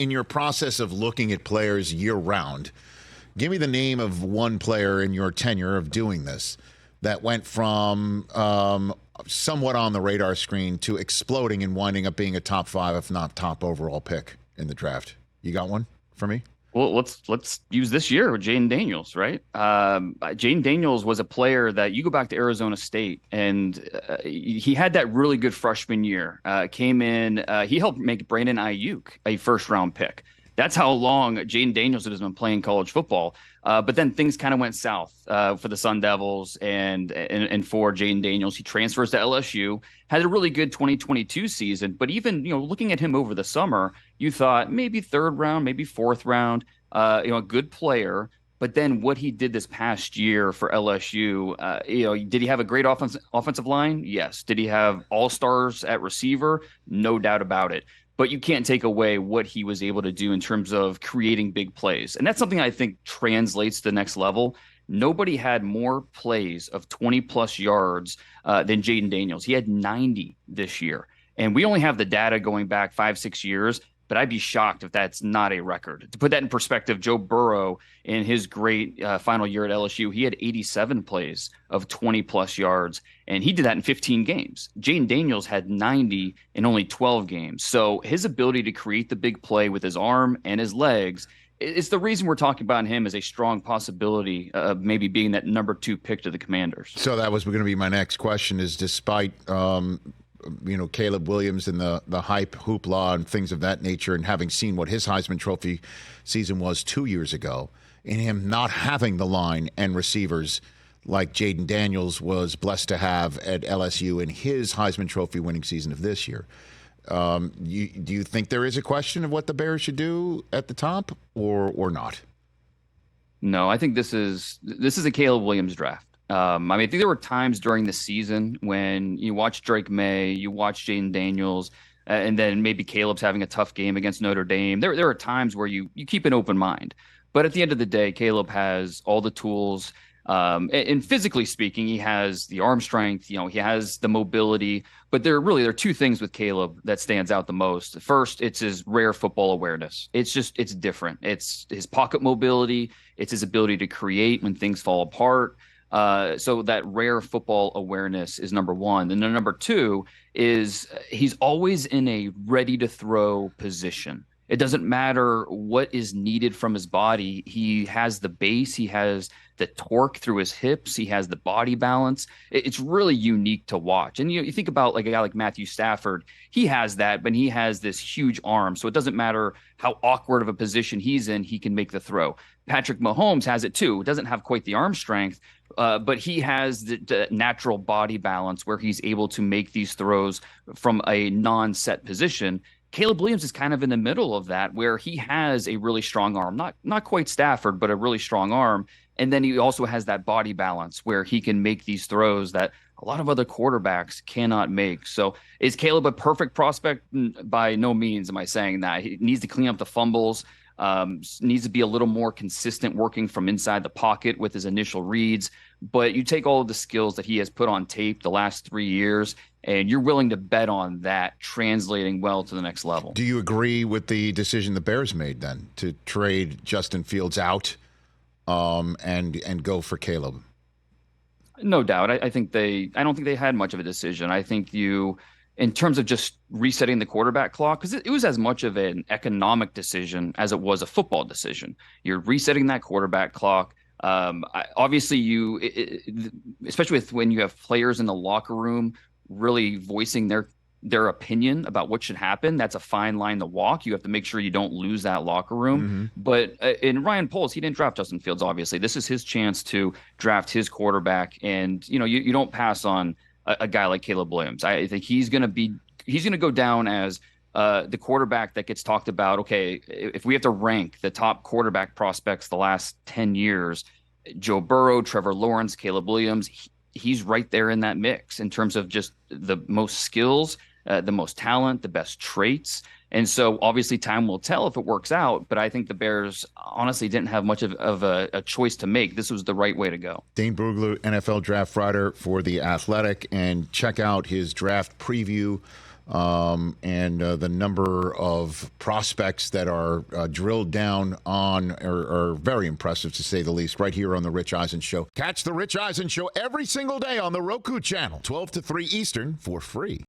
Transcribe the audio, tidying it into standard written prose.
in your process of looking at players year round, give me the name of one player in your tenure of doing this that went from somewhat on the radar screen to exploding and winding up being a top 5, if not top overall pick in the draft. You got one for me? Well, let's use this year with Jayden Daniels, right? Jayden Daniels was a player that you go back to Arizona State, and he had that really good freshman year. Came in, he helped make Brandon Ayuk a first-round pick. That's how long Jayden Daniels has been playing college football. But then things kind of went south for the Sun Devils and for Jayden Daniels. He transfers to LSU, had a really good 2022 season. But even, looking at him over the summer, you thought maybe third round, maybe fourth round, a good player. But then what he did this past year for LSU, did he have a great offensive line? Yes. Did he have all-stars at receiver? No doubt about it. But you can't take away what he was able to do in terms of creating big plays. And that's something I think translates to the next level. Nobody had more plays of 20-plus yards than Jayden Daniels. He had 90 this year. And we only have the data going back 5-6 years, but I'd be shocked if that's not a record. To put that in perspective, Joe Burrow, in his great final year at LSU, he had 87 plays of 20-plus yards, and he did that in 15 games. Jayden Daniels had 90 in only 12 games. So his ability to create the big play with his arm and his legs is the reason we're talking about him as a strong possibility of maybe being that number 2 pick to the Commanders. So that was going to be my next question, is despite Caleb Williams and the hype, hoopla, and things of that nature, and having seen what his Heisman Trophy season was 2 years ago, in him not having the line and receivers like Jayden Daniels was blessed to have at LSU in his Heisman Trophy winning season of this year. Do you think there is a question of what the Bears should do at the top or not? No, I think this is a Caleb Williams draft. I think there were times during the season when you watch Drake May, you watch Jayden Daniels, and then maybe Caleb's having a tough game against Notre Dame. There are times where you keep an open mind. But at the end of the day, Caleb has all the tools. And physically speaking, he has the arm strength, he has the mobility. But there are two things with Caleb that stands out the most. First, it's his rare football awareness. It's different. It's his pocket mobility. It's his ability to create when things fall apart. So that rare football awareness is number one. And then number two is he's always in a ready to throw position. It doesn't matter what is needed from his body. He has the base. He has the torque through his hips. He has the body balance. It's really unique to watch. And you think about like a guy like Matthew Stafford. He has that, but he has this huge arm. So it doesn't matter how awkward of a position he's in, he can make the throw. Patrick Mahomes has it too. It doesn't have quite the arm strength, but he has the natural body balance where he's able to make these throws from a non-set position. Caleb Williams is kind of in the middle of that, where he has a really strong arm, not quite Stafford, but a really strong arm. And then he also has that body balance where he can make these throws that a lot of other quarterbacks cannot make. So is Caleb a perfect prospect? By no means am I saying that. He needs to clean up the fumbles, needs to be a little more consistent working from inside the pocket with his initial reads. But you take all of the skills that he has put on tape the last 3 years, and you're willing to bet on that translating well to the next level. Do you agree with the decision the Bears made then to trade Justin Fields out and go for Caleb? No doubt. I don't think they had much of a decision. I think in terms of just resetting the quarterback clock, because it was as much of an economic decision as it was a football decision. You're resetting that quarterback clock. Obviously, especially when you have players in the locker room really voicing their opinion about what should happen, that's a fine line to walk. You have to make sure you don't lose that locker room. Mm-hmm. But in Ryan Poles, he didn't draft Justin Fields, obviously. This is his chance to draft his quarterback. And, you don't pass on a guy like Caleb Williams. I think he's going to go down as the quarterback that gets talked about. Okay, if we have to rank the top quarterback prospects the last 10 years, Joe Burrow, Trevor Lawrence, Caleb Williams, he's right there in that mix in terms of just the most skills, the most talent, the best traits. And so obviously time will tell if it works out, but I think the Bears honestly didn't have much of a choice to make. This was the right way to go. Dane Brugler, NFL draft writer for The Athletic, and check out his draft preview and the number of prospects that are drilled down on are very impressive, to say the least, right here on The Rich Eisen Show. Catch The Rich Eisen Show every single day on the Roku channel, 12 to 3 Eastern, for free.